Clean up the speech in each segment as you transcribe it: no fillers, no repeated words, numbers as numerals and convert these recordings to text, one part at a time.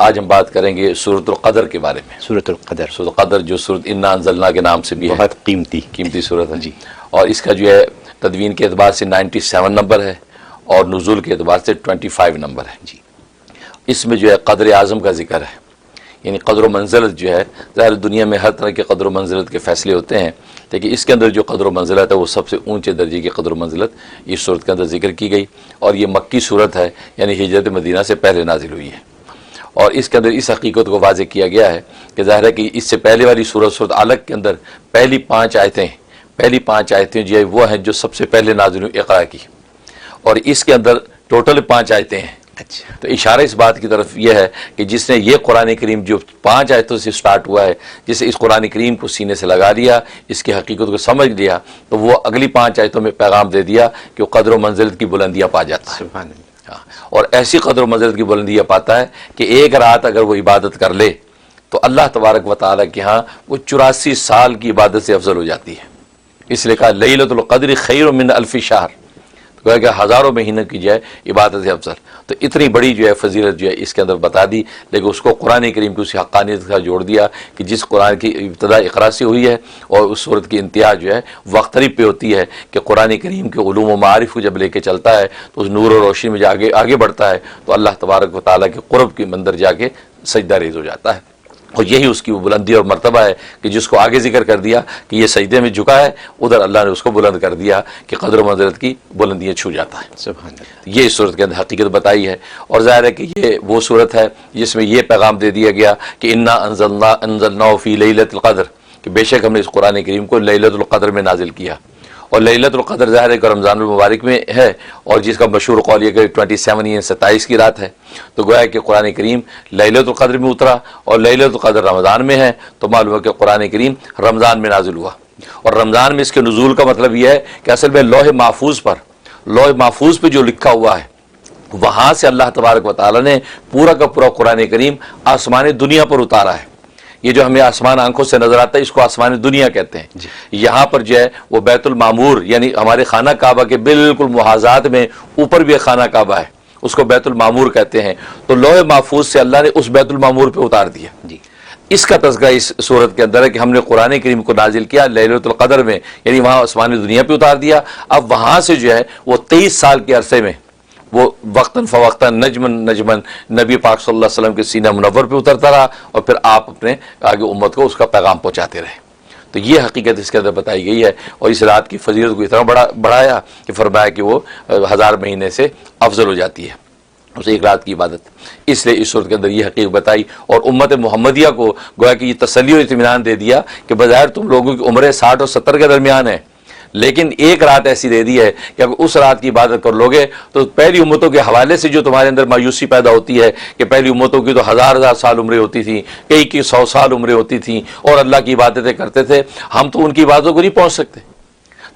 آج ہم بات کریں گے سورۃ القدر کے بارے میں۔ سورۃ القدر، سورۃ القدر جو سورۃ انا انزلنا کے نام سے بھی ہے، بہت قیمتی سورت ہے جی، اور اس کا جو ہے تدوین کے اعتبار سے 97 نمبر ہے اور نزول کے اعتبار سے 25 نمبر ہے جی۔ اس میں جو ہے قدر اعظم کا ذکر ہے، یعنی قدر و منزلت جو ہے، ظاہر دنیا میں ہر طرح کے قدر و منزلت کے فیصلے ہوتے ہیں، لیکن اس کے اندر جو قدر و منزلت ہے وہ سب سے اونچے درجے کی قدر و منزلت اس صورت کے اندر ذکر کی گئی، اور یہ مکی صورت ہے، یعنی ہجرت مدینہ سے پہلے نازل ہوئی ہے، اور اس کے اندر اس حقیقت کو واضح کیا گیا ہے کہ ظاہر ہے کہ اس سے پہلے والی سورت علق کے اندر پہلی پانچ آیتیں جو ہے وہ ہیں جو سب سے پہلے نازل ہوئی اقرا کی، اور اس کے اندر ٹوٹل 5 آیتیں ہیں۔ اچھا، تو اشارہ اس بات کی طرف یہ ہے کہ جس نے یہ قرآن کریم جو 5 آیتوں سے سٹارٹ ہوا ہے، جسے اس قرآن کریم کو سینے سے لگا لیا، اس کی حقیقت کو سمجھ لیا، تو وہ اگلی 5 آیتوں میں پیغام دے دیا کہ وہ قدر و منزلت کی بلندیاں پا جاتا ہے، سبحان اللہ۔ اور ایسی قدر و منزلت کی بلندیاں پاتا ہے کہ ایک رات اگر وہ عبادت کر لے تو اللہ تبارک و تعالیٰ کے ہاں وہ 84 سال کی عبادت سے افضل ہو جاتی ہے۔ اس لیے کہا لیلۃ القدر خیر من الف شہر، گویا کہ ہزاروں مہینوں کی جو ہے عبادت سے افضل، تو اتنی بڑی جو ہے فضیلت جو ہے اس کے اندر بتا دی، لیکن اس کو قرآن کریم کی اسی حقانیت کا جوڑ دیا کہ جس قرآن کی ابتدا اقرا سے ہوئی ہے اور اس صورت کی انتہا جو ہے وقتریب پہ ہوتی ہے کہ قرآن کریم کے علوم و معارف کو جب لے کے چلتا ہے تو اس نور و روشنی میں جا کے آگے بڑھتا ہے تو اللہ تبارک و تعالیٰ کے قرب کے مندر جا کے سجدہ ریز ہو جاتا ہے، اور یہی اس کی وہ بلندی اور مرتبہ ہے کہ جس کو آگے ذکر کر دیا کہ یہ سجدے میں جھکا ہے، ادھر اللہ نے اس کو بلند کر دیا کہ قدر و منزلت کی بلندیاں چھو جاتا ہے۔ سبحان اللہ۔ یہ اس صورت کے اندر حقیقت بتائی ہے، اور ظاہر ہے کہ یہ وہ صورت ہے جس میں یہ پیغام دے دیا گیا کہ انا انزلناہ فی لیلۃ القدر، کہ بے شک ہم نے اس قرآن کریم کو لیلۃ القدر میں نازل کیا، اور لیلۃ القدر ظاہر ہے کہ رمضان المبارک میں ہے، اور جس کا مشہور قول یہ کہ 27 یعنی 27 کی رات ہے، تو گویا کہ قرآن کریم لیلۃ القدر میں اترا اور لیلۃ القدر رمضان میں ہے، تو معلوم ہے کہ قرآن کریم رمضان میں نازل ہوا، اور رمضان میں اس کے نزول کا مطلب یہ ہے کہ اصل میں لوح محفوظ پہ جو لکھا ہوا ہے وہاں سے اللہ تبارک و تعالیٰ نے پورا کا پورا قرآن کریم آسمان دنیا پر اتارا ہے۔ یہ جو ہمیں آسمان آنکھوں سے نظر آتا ہے اس کو آسمان دنیا کہتے ہیں۔ یہاں پر جو ہے وہ بیت المعمور یعنی ہمارے خانہ کعبہ کے بالکل محاذات میں اوپر بھی ایک خانہ کعبہ ہے، اس کو بیت المعمور کہتے ہیں، تو لوح محفوظ سے اللہ نے اس بیت المعمور پہ اتار دیا۔ اس کا تذکرہ اس صورت کے اندر ہے کہ ہم نے قرآن کریم کو نازل کیا لیلۃ القدر میں، یعنی وہاں آسمان دنیا پہ اتار دیا، اب وہاں سے جو ہے وہ 23 سال کے عرصے میں وہ وقتاً فوقتاً نجمن نبی پاک صلی اللہ علیہ وسلم کے سینہ منور پہ اترتا رہا، اور پھر آپ اپنے آگے امت کو اس کا پیغام پہنچاتے رہے۔ تو یہ حقیقت اس کے اندر بتائی گئی ہے، اور اس رات کی فضیلت کو اتنا بڑھایا کہ فرمایا کہ وہ 1000 مہینے سے افضل ہو جاتی ہے اس ایک رات کی عبادت۔ اس لیے اس صورت کے اندر یہ حقیقت بتائی، اور امت محمدیہ کو گویا کہ یہ تسلی و اطمینان دے دیا کہ بظاہر تم لوگوں کی عمریں 60 اور 70 کے درمیان ہیں، لیکن ایک رات ایسی دے دی ہے کہ اگر اس رات کی عبادت کر لوگے تو پہلی امتوں کے حوالے سے جو تمہارے اندر مایوسی پیدا ہوتی ہے کہ پہلی امتوں کی تو 1000 سال عمریں ہوتی تھیں، کئی کی 100 سال عمریں ہوتی تھیں اور اللہ کی عبادتیں کرتے تھے، ہم تو ان کی عبادتوں کو نہیں پہنچ سکتے،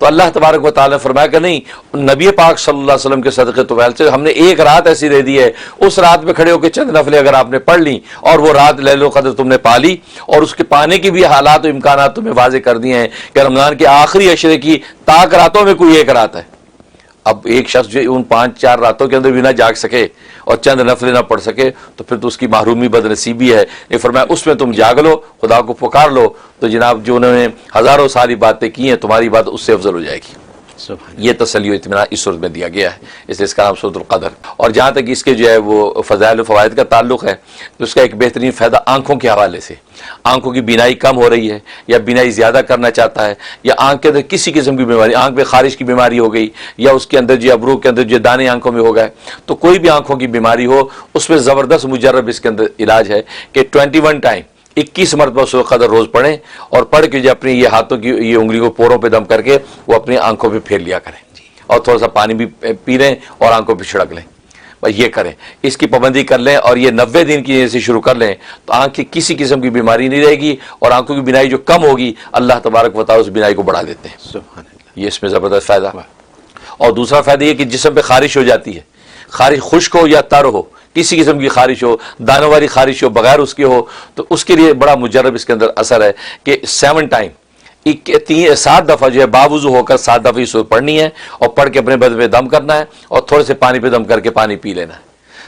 تو اللہ تبارک و تعالیٰ نے فرمایا کہ نہیں، نبی پاک صلی اللہ علیہ وسلم کے صدقے طویل سے ہم نے ایک رات ایسی دے دی ہے، اس رات میں کھڑے ہو کے چند نفلیں اگر آپ نے پڑھ لی اور وہ رات لیلۃ القدر تم نے پا لی، اور اس کے پانے کی بھی حالات و امکانات تمہیں واضح کر دیے ہیں کہ رمضان کے آخری عشرے کی تاک راتوں میں کوئی ایک رات ہے۔ اب ایک شخص جو ان 5-4 راتوں کے اندر بھی نہ جاگ سکے اور چند نفلیں نہ پڑھ سکے تو پھر تو اس کی محرومی بد نصیبی ہے، یہ فرمایا اس میں تم جاگ لو، خدا کو پکار لو، تو جناب جو انہوں نے ہزاروں ساری باتیں کی ہیں تمہاری بات اس سے افضل ہو جائے گی۔ یہ تسلی و اطمینان اس صورت میں دیا گیا ہے، اس لیے اس کا نام سورۃ القدر۔ اور جہاں تک اس کے جو ہے وہ فضائل و فوائد کا تعلق ہے تو اس کا ایک بہترین فائدہ آنکھوں کے حوالے سے، آنکھوں کی بینائی کم ہو رہی ہے یا بینائی زیادہ کرنا چاہتا ہے، یا آنکھ کے اندر کسی قسم کی بیماری، آنکھ میں خارش کی بیماری ہو گئی، یا اس کے اندر جو ابرو کے اندر جو دانے آنکھوں میں ہو گئے، تو کوئی بھی آنکھوں کی بیماری ہو اس میں زبردست مجرب اس کے اندر علاج ہے کہ 21 ٹائم 21 مرتبہ سورۃ القدر روز پڑھیں، اور پڑھ کے جو اپنی یہ ہاتھوں کی یہ انگلی کو پوروں پہ دم کر کے وہ اپنی آنکھوں پہ پھیر لیا کریں، اور تھوڑا سا پانی بھی پی لیں اور آنکھوں پہ چھڑک لیں، بس یہ کریں، اس کی پابندی کر لیں، اور یہ 90 دن کی جیسے شروع کر لیں تو آنکھ کی کسی قسم کی بیماری نہیں رہے گی، اور آنکھوں کی بینائی جو کم ہوگی اللہ تبارک و تعالیٰ اس بینائی کو بڑھا دیتے ہیں۔ سبحان اللہ۔ یہ اس میں زبردست فائدہ۔ اور دوسرا فائدہ یہ کہ جسم پہ خارش ہو جاتی ہے، خارش خشک ہو یا تر ہو، کسی قسم کی خارش ہو، دانوں والی خارش ہو، بغیر اس کے ہو، تو اس کے لیے بڑا مجرب اس کے اندر اثر ہے کہ 7 ٹائم 7 دفعہ جو ہے باوضو ہو کر 7 دفعہ یہ سورت پڑھنی ہے، اور پڑھ کے اپنے بدن پہ دم کرنا ہے اور تھوڑے سے پانی پہ دم کر کے پانی پی لینا ہے۔